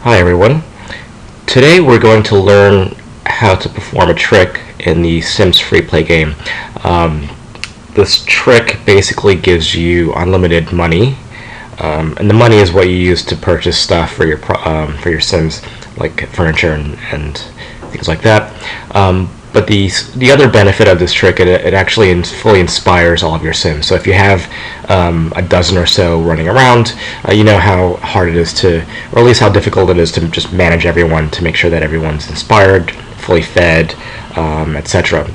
Hi everyone. Today we're going to learn how to perform a trick in the Sims FreePlay game. This trick basically gives you unlimited money, and the money is what you use to purchase stuff for your Sims, like furniture and things like that. But the other benefit of this trick, it actually fully inspires all of your Sims. So if you have a dozen or so running around, you know how hard it is to, or at least how difficult it is to just manage everyone to make sure that everyone's inspired, fully fed, etc.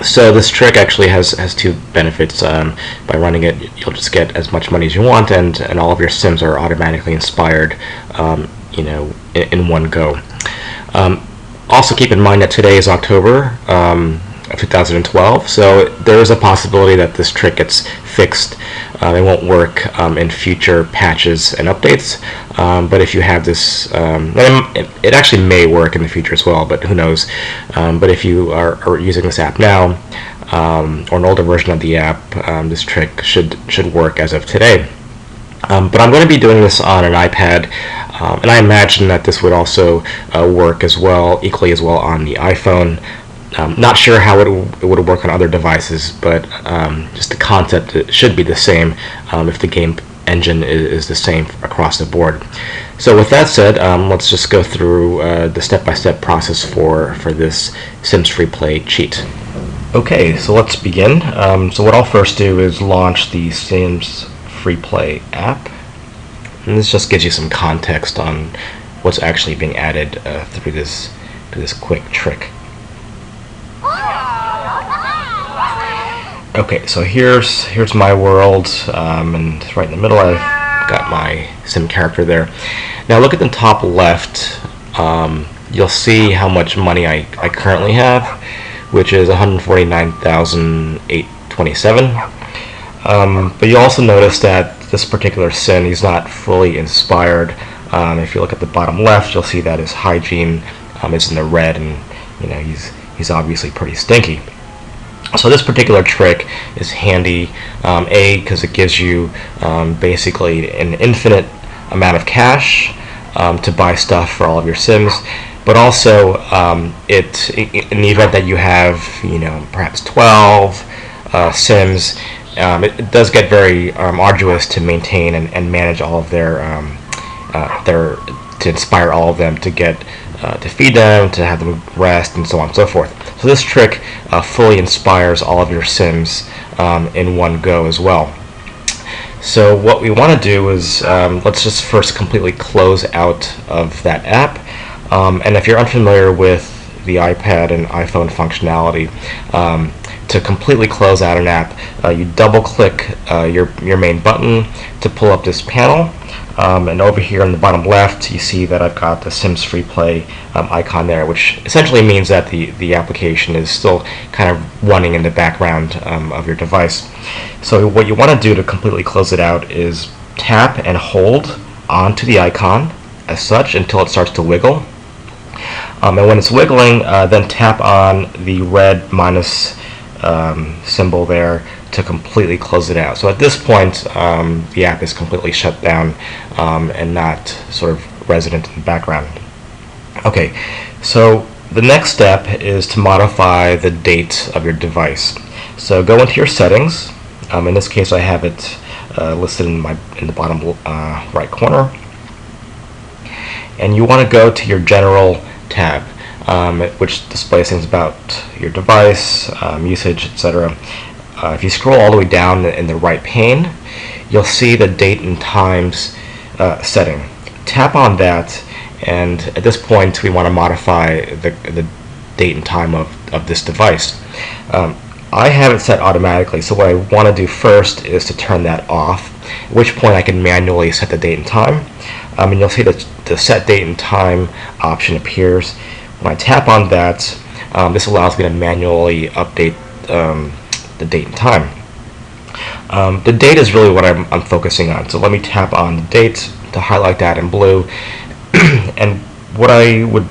So this trick actually has two benefits. By running it, you'll just get as much money as you want, and all of your Sims are automatically inspired, in one go. Also keep in mind that today is October of 2012, so there is a possibility that this trick gets fixed. It won't work in future patches and updates, but if you have this, it actually may work in the future as well, but who knows. But if you are using this app now, or an older version of the app, this trick should work as of today. But I'm going to be doing this on an iPad, and I imagine that this would also work as well, equally as well on the iPhone. Not sure how it would work on other devices, but just the concept should be the same if the game engine is the same across the board. So with that said, let's just go through the step-by-step process for this Sims FreePlay cheat. Okay, so let's begin. So what I'll first do is launch the Sims FreePlay app, and this just gives you some context on what's actually being added through this quick trick. Okay, so here's my world, and right in the middle I've got my Sim character there. Now look at the top left. You'll see how much money I currently have, which is 149,827. But you also notice that this particular Sim, he's not fully inspired. If you look at the bottom left, you'll see that his hygiene is in the red, and he's obviously pretty stinky. So this particular trick is handy, because it gives you basically an infinite amount of cash to buy stuff for all of your Sims, but also in the event that you have perhaps 12 Sims, it does get very arduous to maintain and manage all of to inspire all of them, to feed them, to have them rest, and so on and so forth. So this trick fully inspires all of your Sims in one go as well. So what we want to do is, let's just first completely close out of that app. And if you're unfamiliar with the iPad and iPhone functionality, to completely close out an app, you double click your main button to pull up this panel, and over here on the bottom left you see that I've got the Sims FreePlay icon there, which essentially means that the application is still kind of running in the background of your device. So what you want to do to completely close it out is tap and hold onto the icon as such until it starts to wiggle, and when it's wiggling, then tap on the red minus symbol there to completely close it out. So at this point, the app is completely shut down and not sort of resident in the background. Okay, so the next step is to modify the date of your device. So go into your settings. In this case, I have it listed in the bottom right corner, and you want to go to your General tab, which displays things about your device, usage, etc. If you scroll all the way down in the right pane, you'll see the date and times setting. Tap on that, and at this point we want to modify the date and time of this device. I have it set automatically, so what I want to do first is to turn that off, at which point I can manually set the date and time. And you'll see that the set date and time option appears. When I tap on that, this allows me to manually update the date and time. The date is really what I'm focusing on, so let me tap on the date to highlight that in blue. And what I would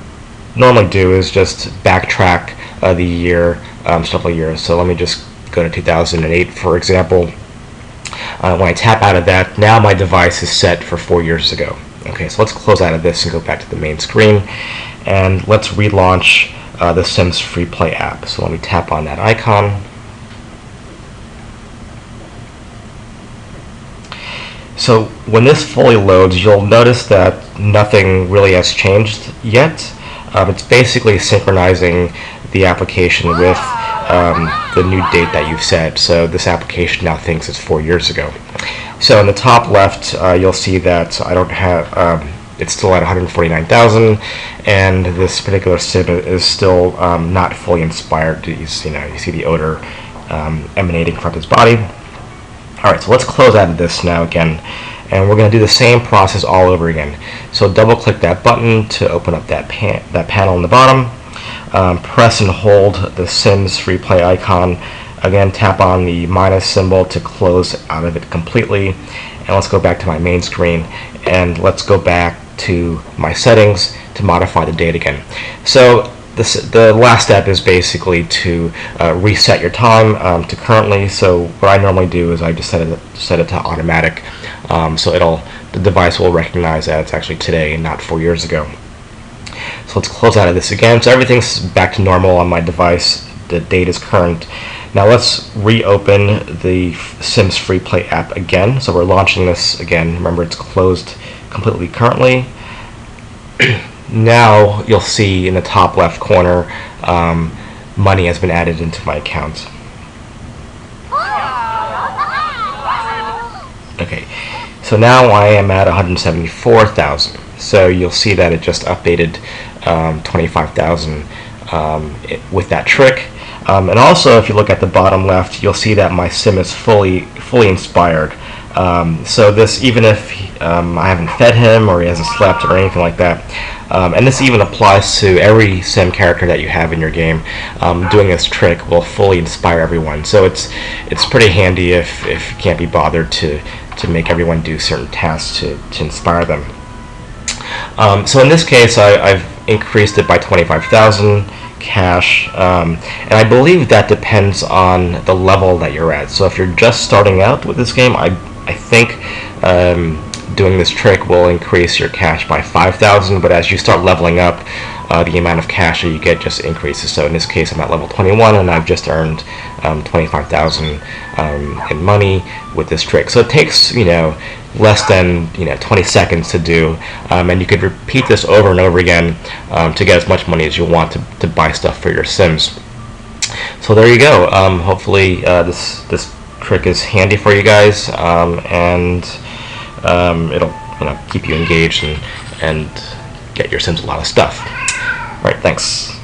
normally do is just backtrack the year, several years. So let me just go to 2008, for example. When I tap out of that, now my device is set for 4 years ago. Okay, so let's close out of this and go back to the main screen, and let's relaunch the SIMS FreePlay app. So let me tap on that icon. So when this fully loads, you'll notice that nothing really has changed yet. It's basically synchronizing the application with the new date that you've set. So this application now thinks it's 4 years ago. So in the top left, you'll see that I don't have, it's still at 149,000, and this particular sim is still not fully inspired. You see the odor emanating from his body. Alright, so let's close out of this now again, and we're going to do the same process all over again. So double click that button to open up that panel in the bottom. Press and hold the SIMS FreePlay icon. Again, tap on the minus symbol to close out of it completely. And let's go back to my main screen, and let's go back to my settings to modify the date again. So the last step is basically to reset your time to currently. So what I normally do is I just set it to automatic, so the device will recognize that it's actually today and not 4 years ago. So let's close out of this again. So everything's back to normal on my device. The date is current. Now let's reopen the SIMS FreePlay app again. So we're launching this again. Remember, it's closed completely currently. Now you'll see in the top left corner, money has been added into my account. Okay, so now I am at 174,000. So you'll see that it just updated 25,000 with that trick. And also, if you look at the bottom left, you'll see that my sim is fully inspired. So this, even if I haven't fed him or he hasn't slept or anything like that, and this even applies to every sim character that you have in your game, doing this trick will fully inspire everyone. So it's pretty handy if you can't be bothered to make everyone do certain tasks to inspire them. So in this case, I've increased it by 25,000 cash, and I believe that depends on the level that you're at. So if you're just starting out with this game, I think doing this trick will increase your cash by 5,000, but as you start leveling up, the amount of cash that you get just increases. So in this case, I'm at level 21, and I've just earned 25,000 in money with this trick. So it takes less than 20 seconds to do, and you could repeat this over and over again to get as much money as you want to buy stuff for your Sims. So there you go. Hopefully this trick is handy for you guys, and it'll keep you engaged and get your Sims a lot of stuff. All right, thanks.